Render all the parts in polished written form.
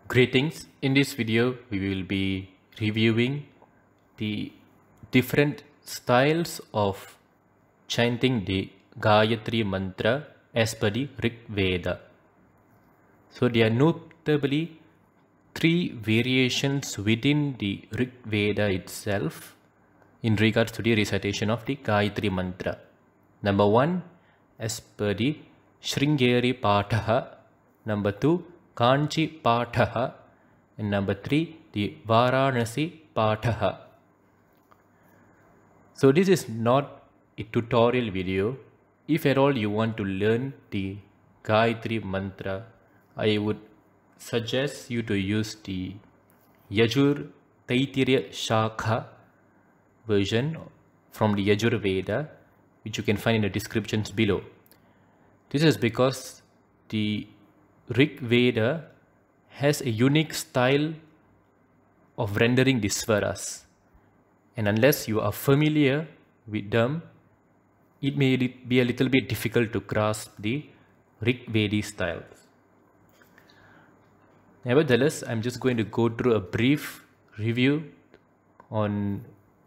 Greetings. In this video, we will be reviewing the different styles of chanting the Gayatri mantra as per the Rig Veda. So there are notably three variations within the Rig Veda itself in regards to the recitation of the Gayatri mantra. Number one, as per the Shringeri Pataha. Number two, Kanchi Pataha, and number three, the Varanasi Pataha. So this is not a tutorial video. If at all you want to learn the Gayatri mantra, I would suggest you to use the Yajur Taittiriya Shakha version from the Yajur Veda, which you can find in the descriptions below. This is because the Rig Veda has a unique style of rendering the swaras, and unless you are familiar with them, it may be a little bit difficult to grasp the Rig Vedic styles. Nevertheless, I'm just going to go through a brief review on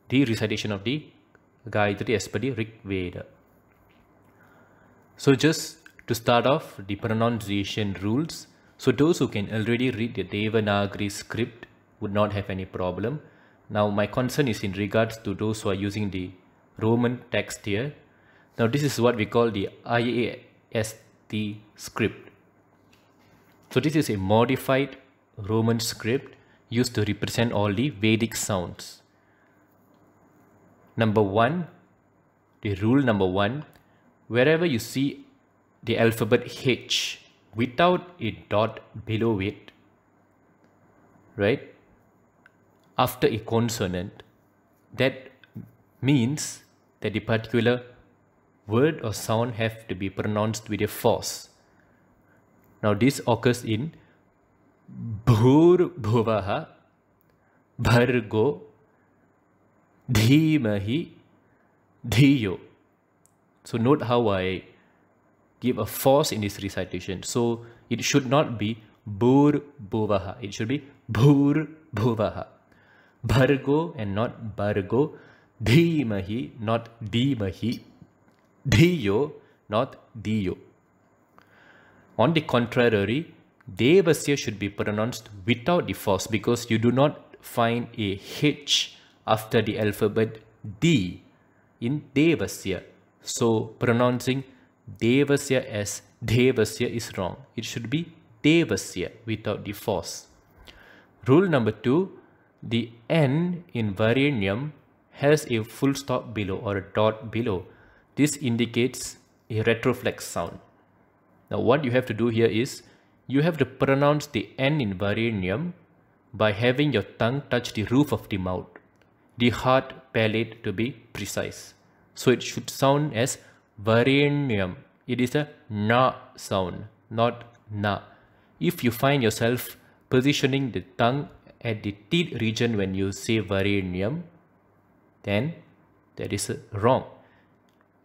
the recitation of the Gayatri as per the Rig Veda. So just to start off, the pronunciation rules. So those who can already read the Devanagari script would not have any problem. Now my concern is in regards to those who are using the Roman text here. Now this is what we call the IAST script. So this is a modified Roman script used to represent all the Vedic sounds. Number one, the rule number one, wherever you see the alphabet H without a dot below it, right, after a consonant, that means that the particular word or sound have to be pronounced with a force. Now this occurs in Bhur Bhuvaha Bhargo Dhimahi Dhiyo. So note how I give a force in this recitation. So it should not be Bhur Bhuvaha. It should be Bhur Bhuvaha. Bhargo and not Bhargo. Dhimahi, not Dhimahi. Dhiyo, not Dhiyo. On the contrary, Devasya should be pronounced without the force because you do not find a H after the alphabet D in Devasya. So pronouncing Devasya as Devasya is wrong. It should be Devasya without the force. Rule number two, the N in Varenyam has a full stop below or a dot below. This indicates a retroflex sound. Now what you have to do here is, you have to pronounce the N in Varenyam by having your tongue touch the roof of the mouth, the hard palate to be precise. So it should sound as Varenyam. It is a na sound, not na. If you find yourself positioning the tongue at the teeth region when you say Varenyam, then that is wrong.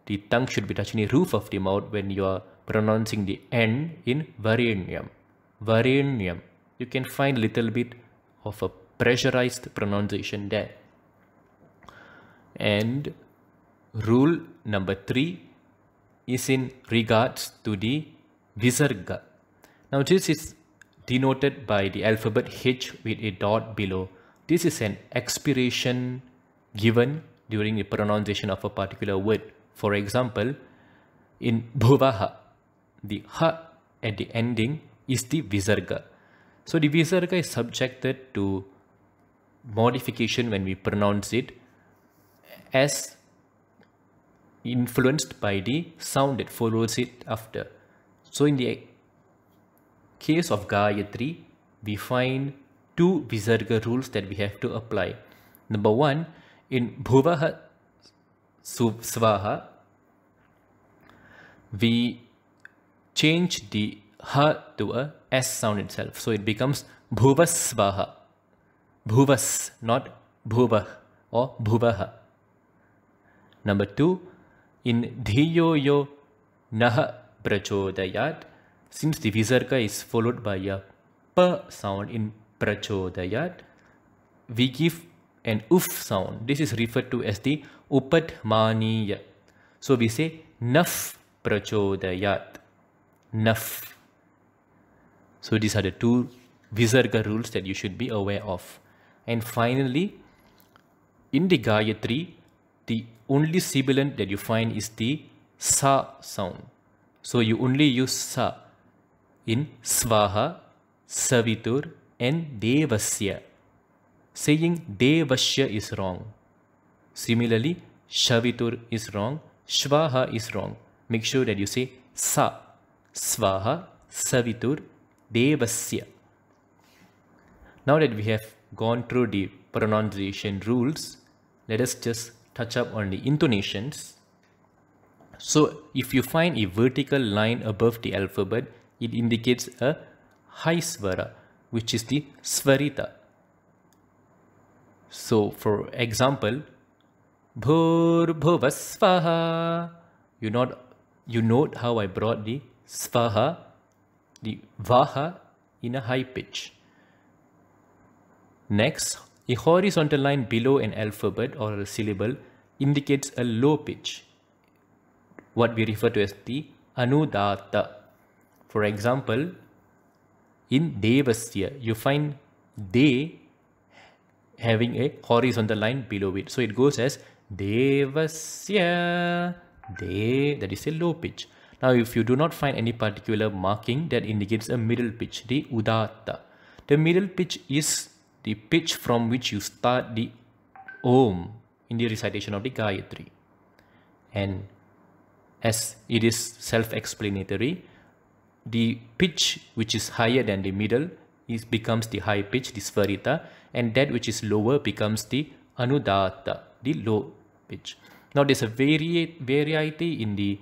The tongue should be touching the roof of the mouth when you are pronouncing the N in Varenyam. Varenyam. You can find a little bit of a pressurized pronunciation there. And rule number three is in regards to the Visarga. Now this is denoted by the alphabet H with a dot below. This is an expiration given during the pronunciation of a particular word. For example, in Bhuvaha, the Ha at the ending is the Visarga. So the Visarga is subjected to modification when we pronounce it as influenced by the sound that follows it after. So in the case of Gayatri, we find two Visarga rules that we have to apply. Number one, in Bhuvaha Svaha, we change the Ha to a S sound itself. So it becomes Bhuvasvaha. Bhuvas, not Bhuvah or Bhuvaha. Number two, in Dhiyo yo Naha Prachodayat, since the Visarga is followed by a p sound in prachodayat, we give an uf sound. This is referred to as the upatmaniya. So we say naf prachodayat, naf. So these are the two visarga rules that you should be aware of. And finally, in the Gayatri, the only sibilant that you find is the sa sound. So you only use sa in svaha, savitur and devasya. Saying devasya is wrong. Similarly, shavitur is wrong, shvaha is wrong. Make sure that you say sa, svaha, savitur, devasya. Now that we have gone through the pronunciation rules, let us just touch up on the intonations. So if you find a vertical line above the alphabet, it indicates a high swara, which is the svarita. So for example, bhur bhuvasvaha. You note how I brought the svaha, the vaha in a high pitch. Next, a horizontal line below an alphabet or a syllable indicates a low pitch, what we refer to as the anudata. For example, in devasya, you find de having a horizontal line below it. So it goes as devasya, de, that is a low pitch. Now if you do not find any particular marking, that indicates a middle pitch, the udata. The middle pitch is the pitch from which you start the Om in the recitation of the Gayatri. And as it is self-explanatory, the pitch which is higher than the middle becomes the high pitch, the svarita, and that which is lower becomes the anudata, the low pitch. Now there's a variety in the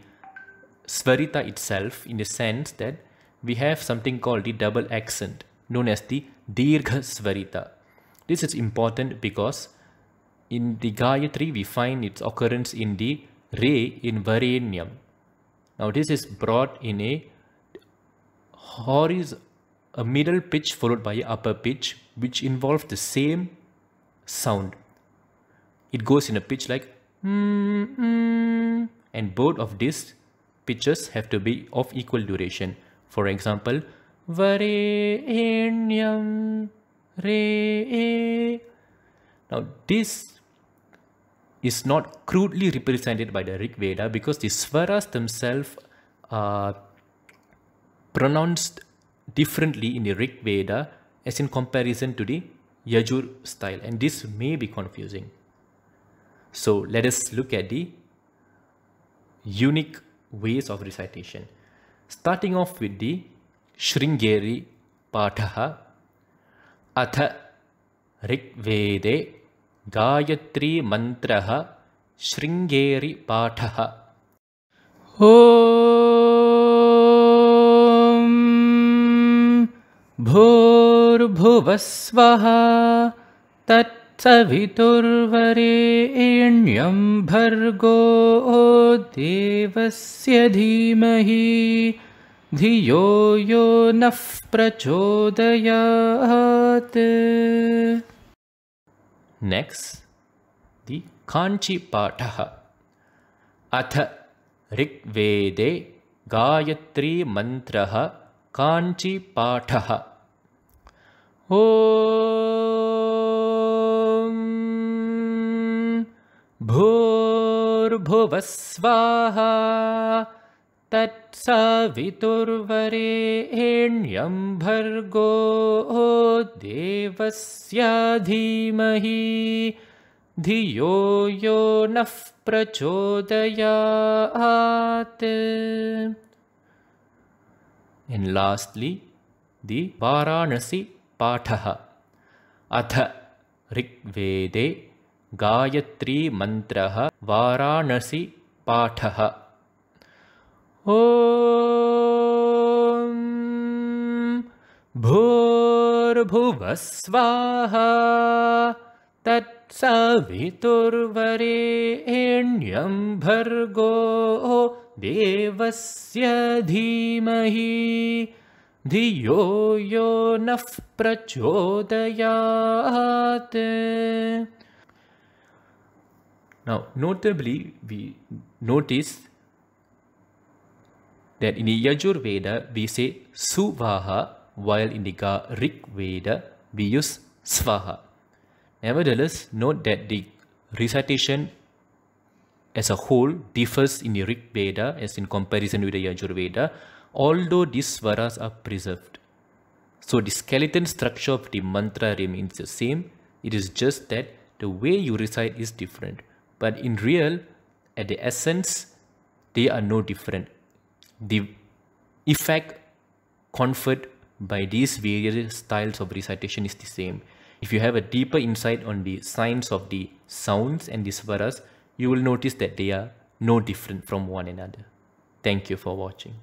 svarita itself, in the sense that we have something called the double accent, known as the dirgha svarita. This is important because in the Gayatri we find its occurrence in the re in Varenyam. Now this is brought in a middle pitch followed by an upper pitch, which involves the same sound. It goes in a pitch like and both of these pitches have to be of equal duration. For example, Varenyam re. Now this is not crudely represented by the Rig Veda because the swaras themselves are pronounced differently in the Rig Veda as in comparison to the Yajur style, and this may be confusing. So let us look at the unique ways of recitation. Starting off with the Shringeri Pataha, Atha Rig Vede Gayatri Mantraha Shringeri Pataha. Om Bhurbhuvasvaha Tatsaviturvarenyam Bhargo Devasya Dhimahi Dhiyo Yo Naf Prachodayat. Next, the Kanchi Pataha. Atha Rig Vede Gayatri Mantraha Kanchi Pataha. Om Bhurbhuvasvaha Tatsaviturvarenyam Bhargo Devasya Dhimahi Dhiyo Yo Naf Prachodayat. And lastly, the Varanasi Pataha. Atha Rig Vede Gayatri Mantraha Varanasi Pataha. Om Bhurbhuvasvaha Tatsaviturvarenyam Bhargo Devasya Dhimahi Dhiyo yo naf prachodayate. Now, notably, we notice that in the Yajur Veda, we say Suvaha, while in the Rig Veda, we use Svaha. Nevertheless, note that the recitation as a whole differs in the Rig Veda as in comparison with the Yajur Veda, although these swaras are preserved. So the skeleton structure of the mantra remains the same. It is just that the way you recite is different. But in real, at the essence, they are no different. The effect conferred by these various styles of recitation is the same. If you have a deeper insight on the signs of the sounds and the swaras, you will notice that they are no different from one another. Thank you for watching.